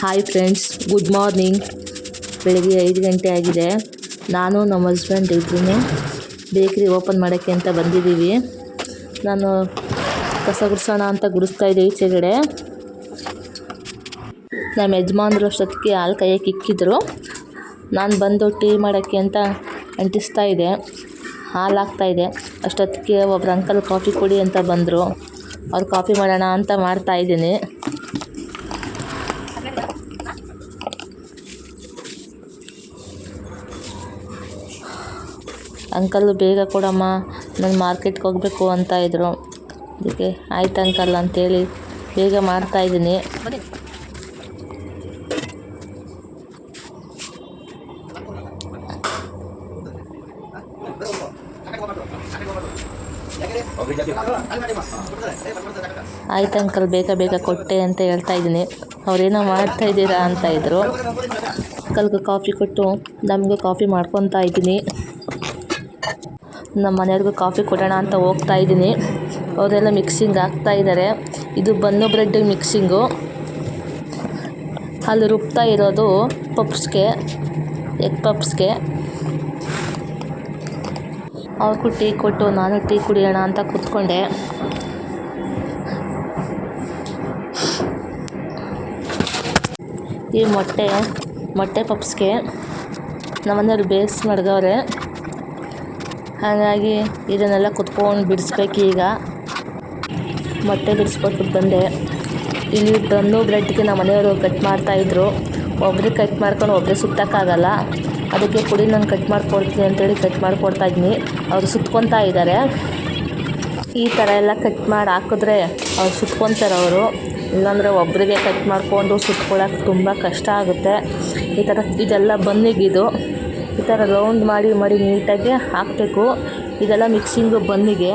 Hi friends, good morning. ಬೆಳಗ್ಗೆ 5 ಗಂಟೆ ಆಗಿದೆ. ನಾನು ನಮ್ಮ ಹಸ್ಬೆಂಡ್ ಇಬ್ಬರೂ ಬೇಕ್ರಿ ಓಪನ್ ಮಾಡೋಕ್ಕೆ ಅಂತ ಬಂದಿದ್ದೀವಿ. ನಾನು ಕಸ ಗುಡಿಸೋಣ ಅಂತ ಗುಡಿಸ್ತಾಯಿದ್ದೆ ಈಚೆಗಡೆ. ನಮ್ಮ ಯಜಮಾನ್ರು ಅಷ್ಟೊತ್ತಿಗೆ ಹಾಲು ಕಾಯಕ್ಕೆ ಇಕ್ಕಿದ್ರು. ನಾನು ಬಂದು ಟೀ ಮಾಡೋಕ್ಕೆ ಅಂತ ಅಂಟಿಸ್ತಾ ಇದ್ದೆ, ಹಾಲು ಹಾಕ್ತಾಯಿದ್ದೆ. ಅಷ್ಟೊತ್ತಿಗೆ ಒಬ್ರು ಅಂಕಲ್ ಕಾಫಿ ಕೊಡಿ ಅಂತ ಬಂದರು. ಅವ್ರು ಕಾಫಿ ಮಾಡೋಣ ಅಂತ ಮಾಡ್ತಾಯಿದ್ದೀನಿ. ಅಂಕಲ್ ಬೇಗ ಕೊಡಮ್ಮ, ನಾನು ಮಾರ್ಕೆಟ್ಗೆ ಹೋಗಬೇಕು ಅಂತ ಇದ್ದರು. ಅದಕ್ಕೆ ಆಯ್ತು ಅಂಕಲ್ ಅಂತೇಳಿ ಬೇಗ ಮಾಡ್ತಾಯಿದ್ದೀನಿ. ಆಯ್ತು ಅಂಕಲ್, ಬೇಗ ಬೇಗ ಕೊಟ್ಟೆ ಅಂತ ಹೇಳ್ತಾಯಿದ್ದೀನಿ. ಅವರೇನೋ ಮಾಡ್ತಾಯಿದ್ದೀರಾ ಅಂತ ಇದ್ದರು. ಅಂಕಲ್ಗೆ ಕಾಫಿ ಕೊಟ್ಟು ನಮಗೂ ಕಾಫಿ ಮಾಡ್ಕೊತಾ ಇದ್ದೀನಿ. ನಮ್ಮ ಮನೆಯವ್ರಿಗೂ ಕಾಫಿ ಕೊಡೋಣ ಅಂತ ಹೋಗ್ತಾ ಇದ್ದೀನಿ. ಅವರೆಲ್ಲ ಮಿಕ್ಸಿಂಗ್ ಹಾಕ್ತಾಯಿದ್ದಾರೆ. ಇದು ಬನ್ನು ಬ್ರೆಡ್ ಮಿಕ್ಸಿಂಗು. ಅಲ್ಲಿ ರುಬ್ತಾ ಇರೋದು ಪಪ್ಸ್ಗೆ, ಎಗ್ ಪಪ್ಸ್ಗೆ. ಅವ್ರಿಗೂ ಟೀ ಕೊಟ್ಟು ನಾನು ಟೀ ಕುಡಿಯೋಣ ಅಂತ ಕೂತ್ಕೊಂಡೆ. ಈ ಮೊಟ್ಟೆ ಪಪ್ಸ್ಗೆ ನಮ್ಮನೆಯವ್ರು ಬೇಸ್ ಮಡ್ಗವ್ರೆ. ಹಾಗಾಗಿ ಇದನ್ನೆಲ್ಲ ಕುತ್ಕೊಂಡು ಬಿಡಿಸ್ಬೇಕು. ಈಗ ಮೊಟ್ಟೆ ಬಿಡಿಸ್ಕೊಟ್ಬಿಟ್ಟು ಬಂದೆ. ಇಲ್ಲಿ ಬನ್ನು ಬ್ರೆಡ್ಗೆ ನಮ್ಮ ಮನೆಯವರು ಕಟ್ ಮಾಡ್ತಾಯಿದ್ರು. ಒಬ್ಬರೇ ಕಟ್ ಮಾಡ್ಕೊಂಡು ಒಬ್ಬರೇ ಸುತ್ತಕ್ಕಾಗಲ್ಲ. ಅದಕ್ಕೆ ಪುಡಿ ನಾನು ಕಟ್ ಮಾಡಿಕೊಡ್ತೀನಿ ಅಂತೇಳಿ ಕಟ್ ಮಾಡಿಕೊಡ್ತಾಯಿದ್ದೀನಿ. ಅವರು ಸುತ್ಕೊತಾ ಇದ್ದಾರೆ. ಈ ಥರ ಎಲ್ಲ ಕಟ್ ಮಾಡಿ ಹಾಕಿದ್ರೆ ಅವ್ರು ಸುತ್ಕೊತಾರೆ ಅವರು. ಇಲ್ಲಾಂದರೆ ಒಬ್ಬರಿಗೆ ಕಟ್ ಮಾಡಿಕೊಂಡು ಸುತ್ಕೊಳ್ಳೋಕೆ ತುಂಬ ಕಷ್ಟ ಆಗುತ್ತೆ. ಈ ಥರ ಇದೆಲ್ಲ ಬನ್ನಿಗಿದು ಈ ಥರ ರೌಂಡ್ ಮಾಡಿ ನೀಟಾಗಿ ಹಾಕಬೇಕು. ಇದೆಲ್ಲ ಮಿಕ್ಸಿಂಗು ಬನ್ನಿಗೆ.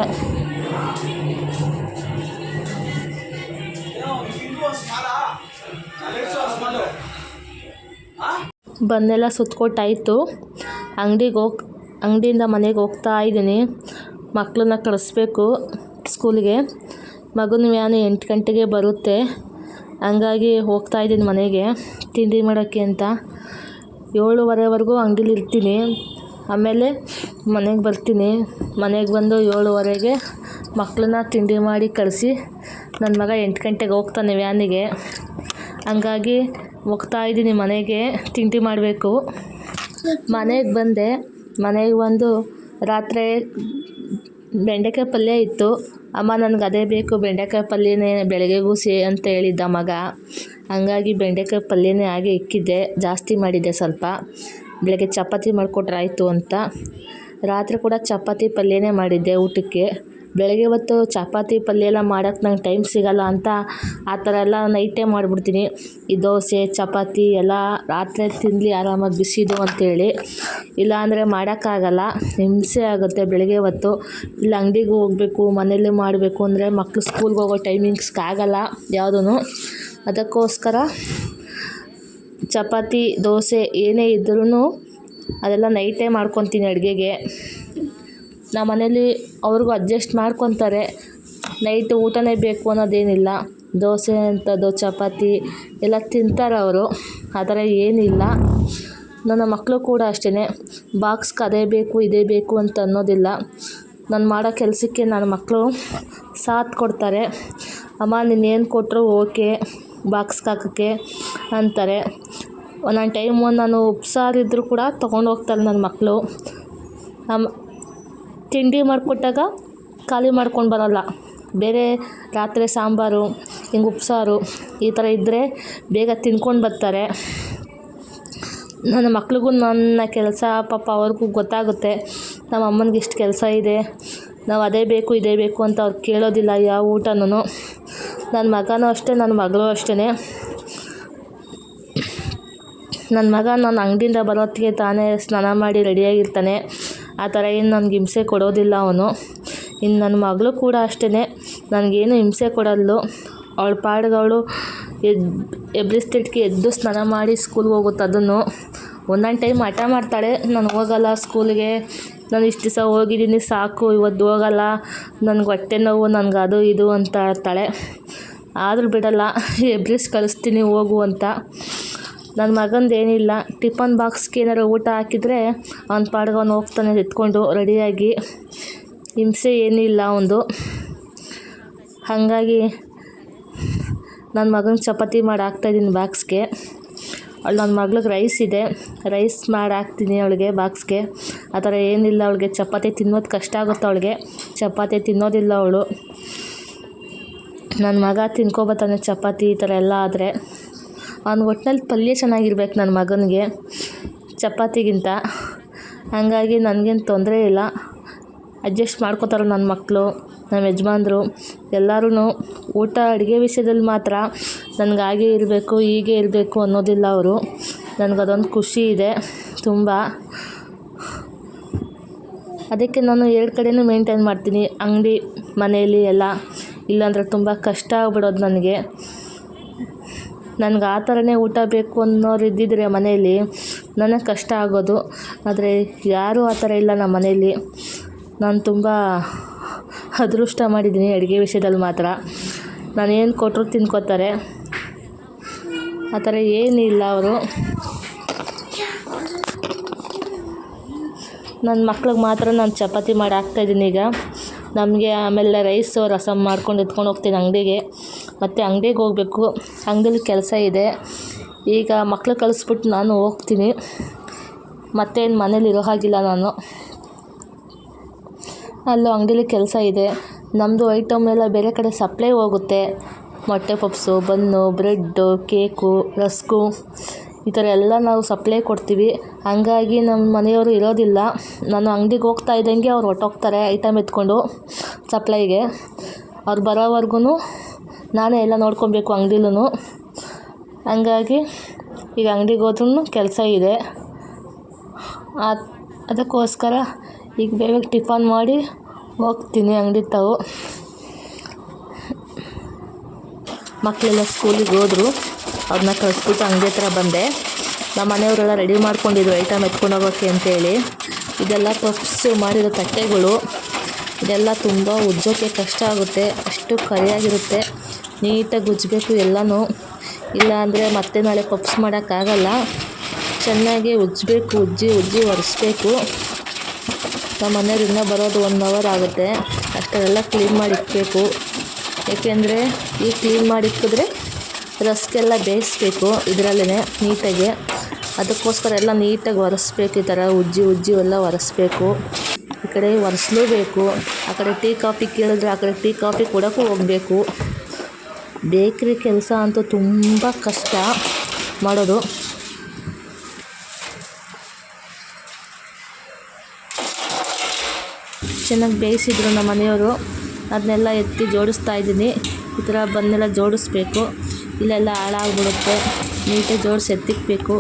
ಬನ್ನೆಲ್ಲ ಸುತ್ಕೊಟ್ಟಾಯಿತು. ಅಂಗಡಿಯಿಂದ ಮನೆಗೆ ಹೋಗ್ತಾ ಇದ್ದೀನಿ. ಮಕ್ಕಳನ್ನ ಕಳಿಸ್ಬೇಕು ಸ್ಕೂಲಿಗೆ. ಮಗನ ವ್ಯಾನು 8 ಗಂಟೆಗೆ ಬರುತ್ತೆ. ಹಂಗಾಗಿ ಹೋಗ್ತಾ ಇದ್ದೀನಿ ಮನೆಗೆ ತಿಂಡಿ ಮಾಡೋಕ್ಕೆ ಅಂತ. 7:15ವರೆಗೂ ಅಂಗಡೀಲಿ ಇರ್ತೀನಿ. ಆಮೇಲೆ ಮನೆಗೆ ಬರ್ತೀನಿ. ಮನೆಗೆ ಬಂದು 7:15ಗೆ ಮಕ್ಕಳನ್ನ ತಿಂಡಿ ಮಾಡಿ ಕಳಿಸಿ ನನ್ನ ಮಗ 8 ಗಂಟೆಗೆ ಹೋಗ್ತಾನೆ ವ್ಯಾನಿಗೆ. ಹಂಗಾಗಿ ಹೋಗ್ತಾ ಇದ್ದೀನಿ ಮನೆಗೆ ತಿಂಡಿ ಮಾಡಬೇಕು. ಮನೆಗೆ ಬಂದೆ. ಮನೆಗೆ ಬಂದು ರಾತ್ರಿ ಬೆಂಡೆಕಾಯಿ ಪಲ್ಯ ಇತ್ತು. ಅಮ್ಮ ನನಗೆ ಅದೇ ಬೇಕು, ಬೆಂಡೆಕಾಯಿ ಪಲ್ಯನೇ ಬೆಳಗ್ಗೆಗೂ ಅಂತ ಹೇಳಿದ್ದ ಮಗ. ಹಂಗಾಗಿ ಬೆಂಡೆಕಾಯಿ ಪಲ್ಯನೇ ಹಾಗೆ ಇಕ್ಕಿದ್ದೆ. ಜಾಸ್ತಿ ಮಾಡಿದ್ದೆ ಸ್ವಲ್ಪ. ಬೆಳಗ್ಗೆ ಚಪಾತಿ ಮಾಡಿಕೊಟ್ರೆ ಆಯಿತು ಅಂತ. ರಾತ್ರಿ ಕೂಡ ಚಪಾತಿ ಪಲ್ಯನೇ ಮಾಡಿದ್ದೆ ಊಟಕ್ಕೆ. ಬೆಳಗ್ಗೆ ಹೊತ್ತು ಚಪಾತಿ ಪಲ್ಯ ಎಲ್ಲ ಮಾಡೋಕ್ಕೆ ನಂಗೆ ಟೈಮ್ ಸಿಗೋಲ್ಲ ಅಂತ ಆ ಥರ ಎಲ್ಲ ನೈಟೇ ಮಾಡಿಬಿಡ್ತೀನಿ. ಈ ದೋಸೆ ಚಪಾತಿ ಎಲ್ಲ ರಾತ್ರಿ ತಿನ್ನಲಿ ಆರಾಮಾಗಿ ಬಿಸಿದು ಅಂತೇಳಿ. ಇಲ್ಲಾಂದರೆ ಮಾಡೋಕ್ಕಾಗಲ್ಲ, ಹಿಂಸೆ ಆಗುತ್ತೆ ಬೆಳಗ್ಗೆ ಹೊತ್ತು. ಇಲ್ಲ ಅಂಗಡಿಗೆ ಹೋಗಬೇಕು, ಮನೇಲಿ ಮಾಡಬೇಕು ಅಂದರೆ ಮಕ್ಕಳು ಸ್ಕೂಲ್ಗೆ ಹೋಗೋ ಟೈಮಿಂಗ್ಸ್ಗೆ ಆಗಲ್ಲ ಯಾವುದೂ. ಅದಕ್ಕೋಸ್ಕರ ಚಪಾತಿ ದೋಸೆ ಏನೇ ಇದ್ರೂ ಅದೆಲ್ಲ ನೈಟೇ ಮಾಡ್ಕೊತೀನಿ ಅಡುಗೆಗೆ. ನಮ್ಮ ಮನೇಲಿ ಅವ್ರಿಗೂ ಅಡ್ಜಸ್ಟ್ ಮಾಡ್ಕೊತಾರೆ. ನೈಟು ಊಟನೇ ಬೇಕು ಅನ್ನೋದೇನಿಲ್ಲ. ದೋಸೆ ಅಂಥದ್ದು ಚಪಾತಿ ಎಲ್ಲ ತಿಂತಾರೆ ಅವರು. ಆ ಥರ ಏನಿಲ್ಲ. ನನ್ನ ಮಕ್ಕಳು ಕೂಡ ಅಷ್ಟೇ. ಬಾಕ್ಸ್ಗೆ ಅದೇ ಬೇಕು ಇದೇ ಬೇಕು ಅಂತ ಅನ್ನೋದಿಲ್ಲ. ನಾನು ಮಾಡೋ ಕೆಲಸಕ್ಕೆ ನನ್ನ ಮಕ್ಕಳು ಸಾಥ್ ಕೊಡ್ತಾರೆ. ಅಮ್ಮ ನೀನೇನು ಕೊಟ್ಟರು ಓಕೆ ಬಾಕ್ಸ್ಗೆ ಹಾಕೋಕ್ಕೆ ಅಂತಾರೆ. ಒಂದೊಂದು ಟೈಮು ನಾನು ಉಪ್ಸಾರಿದ್ರೂ ಕೂಡ ತೊಗೊಂಡು ಹೋಗ್ತಾರೆ ನನ್ನ ಮಕ್ಕಳು. ತಿಂಡಿ ಮಾಡಿಕೊಟ್ಟಾಗ ಖಾಲಿ ಮಾಡ್ಕೊಂಡು ಬರೋಲ್ಲ. ಬೇರೆ ರಾತ್ರಿ ಸಾಂಬಾರು ಹಿಂಗೆ ಉಪ್ಸಾರು ಈ ಥರ ಇದ್ದರೆ ಬೇಗ ತಿನ್ಕೊಂಡು ಬರ್ತಾರೆ. ನನ್ನ ಮಕ್ಳಿಗೂ ನನ್ನ ಕೆಲಸ ಪಾಪ ಅವ್ರಿಗೂ ಗೊತ್ತಾಗುತ್ತೆ. ನಮ್ಮ ಅಮ್ಮನಿಗೆ ಇಷ್ಟು ಕೆಲಸ ಇದೆ, ನಾವು ಅದೇ ಬೇಕು ಇದೇ ಬೇಕು ಅಂತ ಅವ್ರು ಕೇಳೋದಿಲ್ಲ ಯಾವ ಊಟನೂ. ನನ್ನ ಮಗನೂ ಅಷ್ಟೇ, ನನ್ನ ಮಗಳು ಅಷ್ಟೇ. ನನ್ನ ಮಗ ನಾನು ಅಂಗಡಿಯಿಂದ ಬರೋತ್ತಿಗೆ ತಾನೇ ಸ್ನಾನ ಮಾಡಿ ರೆಡಿಯಾಗಿರ್ತಾನೆ. ಆ ಥರ ಏನು ನನಗೆ ಹಿಂಸೆ ಕೊಡೋದಿಲ್ಲ ಅವನು. ಇನ್ನು ನನ್ನ ಮಗಳು ಕೂಡ ಅಷ್ಟೇ, ನನಗೇನು ಹಿಂಸೆ ಕೊಡೋದು. ಅವಳ ಪಾಡಿಗೆ ಅವಳು ಎಬ್ಬಿಸ್ತಿಟ್ಕೆ ಎದ್ದು ಸ್ನಾನ ಮಾಡಿ ಸ್ಕೂಲ್ಗೆ ಹೋಗುತ್ತೆ. ಅದನ್ನು ಒಂದೊಂದು ಟೈಮ್ ಹಠ ಮಾಡ್ತಾಳೆ, ನಾನು ಹೋಗಲ್ಲ ಸ್ಕೂಲಿಗೆ, ನಾನು ಇಷ್ಟು ದಿವಸ ಹೋಗಿದ್ದೀನಿ ಸಾಕು, ಇವತ್ತು ಹೋಗಲ್ಲ, ನನಗೆ ಹೊಟ್ಟೆ ನೋವು, ನನಗೆ ಅದು ಇದು ಅಂತ ಹೇಳ್ತಾಳೆ. ಆದರೂ ಬಿಡಲ್ಲ, ಎಬ್ರಿಸಿ ಕಳಿಸ್ತೀನಿ ಹೋಗು ಅಂತ. ನನ್ನ ಮಗಂದು ಏನಿಲ್ಲ, ಟಿಫನ್ ಬಾಕ್ಸ್ಗೆ ಏನಾರು ಊಟ ಹಾಕಿದರೆ ಅವ್ನ ಪಾಡ್ಗೆ ಅವ್ನು ಹೋಗ್ತಾನೆ ಎತ್ಕೊಂಡು ರೆಡಿಯಾಗಿ. ಹಿಂಸೆ ಏನಿಲ್ಲ ಒಂದು. ಹಾಗಾಗಿ ನನ್ನ ಮಗನಿಗೆ ಚಪಾತಿ ಮಾಡಿ ಹಾಕ್ತಾಯಿದ್ದೀನಿ ಬಾಕ್ಸ್ಗೆ. ನನ್ನ ಮಗ್ಳಿಗೆ ರೈಸ್ ಇದೆ, ರೈಸ್ ಮಾಡಿ ಹಾಕ್ತೀನಿ ಅವಳಿಗೆ ಬಾಕ್ಸ್ಗೆ. ಆ ಥರ ಏನಿಲ್ಲ, ಅವಳಿಗೆ ಚಪಾತಿ ತಿನ್ನೋದು ಕಷ್ಟ ಆಗುತ್ತೆ. ಅವಳಿಗೆ ಚಪಾತಿ ತಿನ್ನೋದಿಲ್ಲ ಅವಳು. ನನ್ನ ಮಗ ತಿನ್ಕೊಬತ್ತಾನೆ ಚಪಾತಿ ಈ ಥರ ಎಲ್ಲ ಆದರೆ. ಅವ್ನ ಒಟ್ಟಿನಲ್ಲಿ ಪಲ್ಯ ಚೆನ್ನಾಗಿರ್ಬೇಕು ನನ್ನ ಮಗನಿಗೆ ಚಪಾತಿಗಿಂತ. ಹಾಗಾಗಿ ನನಗೇನು ತೊಂದರೆ ಇಲ್ಲ, ಅಡ್ಜಸ್ಟ್ ಮಾಡ್ಕೋತಾರೆ ನನ್ನ ಮಕ್ಕಳು, ನಮ್ಮ ಯಜಮಾನ್ರು ಎಲ್ಲರೂ. ಊಟ ಅಡುಗೆ ವಿಷಯದಲ್ಲಿ ಮಾತ್ರ ನನಗೆ ಹಾಗೆ ಇರಬೇಕು ಹೀಗೆ ಇರಬೇಕು ಅನ್ನೋದಿಲ್ಲ ಅವರು. ನನಗದೊಂದು ಖುಷಿ ಇದೆ ತುಂಬ. ಅದಕ್ಕೆ ನಾನು 2 ಕಡೆನೂ ಮೇಂಟೈನ್ ಮಾಡ್ತೀನಿ, ಅಂಗಡಿ ಮನೆಯಲ್ಲಿ ಎಲ್ಲ. ಇಲ್ಲಾಂದರೆ ತುಂಬ ಕಷ್ಟ ಆಗ್ಬಿಡೋದು ನನಗೆ. ನನಗೆ ಆ ಥರನೇ ಊಟ ಬೇಕು ಅನ್ನೋರು ಇದ್ದಿದ್ರೆ ಮನೆಯಲ್ಲಿ ನನಗೆ ಕಷ್ಟ ಆಗೋದು. ಆದರೆ ಯಾರೂ ಆ ಥರ ಇಲ್ಲ ನಮ್ಮ ಮನೆಯಲ್ಲಿ. ನಾನು ತುಂಬ ಅದೃಷ್ಟ ಮಾಡಿದ್ದೀನಿ ಅಡುಗೆ ವಿಷಯದಲ್ಲಿ ಮಾತ್ರ. ನಾನೇನು ಕೊಟ್ಟರು ತಿನ್ಕೋತಾರೆ, ಆ ಥರ ಏನಿಲ್ಲ ಅವರು. ನನ್ನ ಮಕ್ಳಿಗೆ ಮಾತ್ರ ನಾನು ಚಪಾತಿ ಮಾಡಿ ಹಾಕ್ತಾಯಿದ್ದೀನಿ ಈಗ. ನಮಗೆ ಆಮೇಲೆ ರೈಸು ರಸಮ್ ಮಾಡ್ಕೊಂಡು ಎತ್ಕೊಂಡು ಹೋಗ್ತೀನಿ ಅಂಗಡಿಗೆ. ಮತ್ತು ಅಂಗಡಿಗೆ ಹೋಗಬೇಕು, ಅಂಗಡೀಲಿ ಕೆಲಸ ಇದೆ. ಈಗ ಮಕ್ಳು ಕಳಿಸ್ಬಿಟ್ಟು ನಾನು ಹೋಗ್ತೀನಿ. ಮತ್ತೇನು ಮನೇಲಿ ಇರೋ ಹಾಗಿಲ್ಲ ನಾನು. ಅಲ್ಲೂ ಅಂಗಡೀಲಿ ಕೆಲಸ ಇದೆ. ನಮ್ಮದು ಐಟಮ್ ಎಲ್ಲ ಬೇರೆ ಕಡೆ ಸಪ್ಲೈ ಹೋಗುತ್ತೆ. ಮೊಟ್ಟೆ puffs, bun, bread, cake, rusk ಈ ಥರ ಎಲ್ಲ ನಾವು ಸಪ್ಲೈ ಕೊಡ್ತೀವಿ. ಹಂಗಾಗಿ ನಮ್ಮ ಮನೆಯವರು ಇರೋದಿಲ್ಲ. ನಾನು ಅಂಗಡಿಗೆ ಹೋಗ್ತಾ ಇದ್ದಂಗೆ ಅವ್ರು ಹೊರ್ಟೋಗ್ತಾರೆ ಐಟಮ್ ಎತ್ಕೊಂಡು ಸಪ್ಲೈಗೆ. ಅವ್ರು ಬರೋವರೆಗೂ ನಾನೇ ಎಲ್ಲ ನೋಡ್ಕೊಬೇಕು ಅಂಗಡಿಲೂ. ಹಂಗಾಗಿ ಈಗ ಅಂಗಡಿಗೆ ಹೋದ್ರೂ ಕೆಲಸ ಇದೆ. ಅದಕ್ಕೋಸ್ಕರ ಈಗ ಬೇಗ ಟಿಫನ್ ಮಾಡಿ ಹೋಗ್ತೀನಿ ಅಂಗಡಿ ತಾವು. ಮಕ್ಕಳೆಲ್ಲ ಸ್ಕೂಲಿಗೆ ಹೋದರು, ಅವ್ರನ್ನ ಕಳಿಸ್ಬಿಟ್ಟು ಅಂಗಡಿ ಹತ್ರ ಬಂದೆ. ನಮ್ಮ ಮನೆಯವರೆಲ್ಲ ರೆಡಿ ಮಾಡ್ಕೊಂಡಿದ್ರು ಐಟಮ್ ಎತ್ಕೊಂಡು ಹೋಗೋಕ್ಕೆ ಅಂತೇಳಿ. ಇದೆಲ್ಲ ಪಪ್ಸು ಮಾಡಿರೋ ತಟ್ಟೆಗಳು. ಇದೆಲ್ಲ ತುಂಬ ಉಜ್ಜೋಕ್ಕೆ ಕಷ್ಟ ಆಗುತ್ತೆ, ಅಷ್ಟು ಕರಿಯಾಗಿರುತ್ತೆ. ನೀಟಾಗಿ ಉಜ್ಜಬೇಕು ಎಲ್ಲನೂ, ಇಲ್ಲ ಅಂದರೆ ಮತ್ತೆ ನಾಳೆ ಪಪ್ಸ್ ಮಾಡೋಕ್ಕಾಗಲ್ಲ. ಚೆನ್ನಾಗಿ ಉಜ್ಜಬೇಕು, ಉಜ್ಜಿ ಒರೆಸ್ಬೇಕು. ನಮ್ಮ ಮನೆಯವ್ರು ಇನ್ನೂ ಬರೋದು 1 ಅವರ್ ಆಗುತ್ತೆ. ಅಷ್ಟೆಲ್ಲ ಕ್ಲೀನ್ ಮಾಡಿ ಇಕ್ಬೇಕು. ಏಕೆಂದರೆ ಈ ಕ್ಲೀನ್ ಮಾಡಿ ಇಕ್ಕಿದ್ರೆ ರಸ್ಕೆಲ್ಲ ಬೇಯಿಸ್ಬೇಕು ಇದರಲ್ಲೇ ನೀಟಾಗಿ. ಅದಕ್ಕೋಸ್ಕರ ಎಲ್ಲ ನೀಟಾಗಿ ಒರೆಸ್ಬೇಕು. ಈ ಥರ ಉಜ್ಜಿ ಎಲ್ಲ ಒರೆಸ್ಬೇಕು. ಈ ಕಡೆ ಒರೆಸ್ಲೇಬೇಕು. ಆ ಕಡೆ ಟೀ ಕಾಫಿ ಕೇಳಿದ್ರೆ ಆ ಕಡೆ ಟೀ ಕಾಫಿ ಕೊಡೋಕ್ಕೂ ಹೋಗಬೇಕು. ಬೇಕ್ರಿ ಕೆಲಸ ಅಂತೂ ತುಂಬ ಕಷ್ಟ ಮಾಡೋದು. ಚೆನ್ನಾಗಿ ಬೇಯಿಸಿದ್ರು ನಮ್ಮ ಮನೆಯವರು. ಅದನ್ನೆಲ್ಲ ಎತ್ತಿ ಜೋಡಿಸ್ತಾ ಇದ್ದೀನಿ. ಈ ಥರ ಬಂದೆಲ್ಲ ಜೋಡಿಸ್ಬೇಕು, ಇಲ್ಲೆಲ್ಲ ಹಾಳಾಗ್ಬಿಡುತ್ತೆ. ನೀಟಾಗಿ ಜೋಡಿಸಿ ಎತ್ತಿಕ್ಬೇಕು.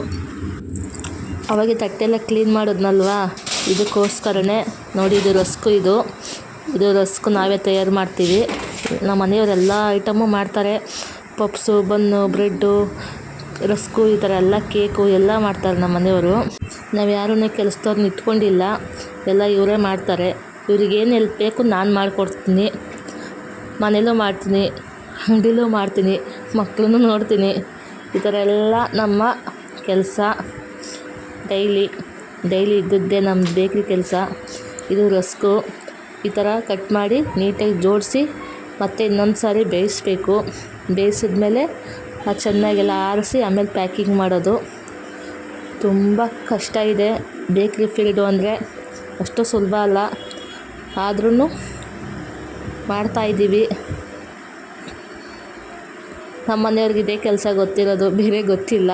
ಅವಾಗ ತಟ್ಟೆಲ್ಲ ಕ್ಲೀನ್ ಮಾಡೋದ್ನಲ್ವಾ, ಇದಕ್ಕೋಸ್ಕರನೇ. ನೋಡಿ, ಇದು ರಸ್ಕು. ಇದು ರಸ್ಕು ನಾವೇ ತಯಾರು ಮಾಡ್ತೀವಿ. ನಮ್ಮ ಮನೆಯವರೆಲ್ಲ ಐಟಮು ಮಾಡ್ತಾರೆ. ಪಪ್ಸು, ಬನ್ನು, ಬ್ರೆಡ್ಡು, ರಸ್ಕು ಈ ಥರ ಎಲ್ಲ ಕೇಕು ಎಲ್ಲ ಮಾಡ್ತಾರೆ ನಮ್ಮ ಮನೆಯವರು. ನಾವು ಯಾರೂ ಕೆಲಸದವ್ರನ್ನ ಇಟ್ಕೊಂಡಿಲ್ಲ, ಎಲ್ಲ ಇವರೇ ಮಾಡ್ತಾರೆ. ಇವ್ರಿಗೇನು ಹೆಲ್ಪ್ ಬೇಕು ನಾನು ಮಾಡಿಕೊಡ್ತೀನಿ. ಮನೇಲೂ ಮಾಡ್ತೀನಿ, ಅಂಗಡಿಲೂ ಮಾಡ್ತೀನಿ, ಮಕ್ಕಳನ್ನೂ ನೋಡ್ತೀನಿ. ಈ ಥರ ಎಲ್ಲ ನಮ್ಮ ಕೆಲಸ ಡೈಲಿ ಇದ್ದದ್ದೇ ನಮ್ಮ ಬೇಕ್ರಿ ಕೆಲಸ. ಇದು ರಸ್ಕು. ಈ ಥರ ಕಟ್ ಮಾಡಿ ನೀಟಾಗಿ ಜೋಡಿಸಿ ಮತ್ತು ಇನ್ನೊಂದು ಸಾರಿ ಬೇಯಿಸ್ಬೇಕು. ಬೇಯಿಸಿದ್ಮೇಲೆ ಅದು ಚೆನ್ನಾಗೆಲ್ಲ ಆರಿಸಿ ಆಮೇಲೆ ಪ್ಯಾಕಿಂಗ್ ಮಾಡೋದು. ತುಂಬ ಕಷ್ಟ ಇದೆ ಬೇಕ್ರಿ ಫೀಲ್ಡು ಅಂದರೆ, ಅಷ್ಟು ಸುಲಭ ಅಲ್ಲ. ಆದ್ರೂ ಮಾಡ್ತಾಯಿದ್ದೀವಿ. ನಮ್ಮ ಮನೆಯವ್ರಿಗೆ ಇದೇ ಕೆಲಸ ಗೊತ್ತಿರೋದು, ಬೇರೆ ಗೊತ್ತಿಲ್ಲ.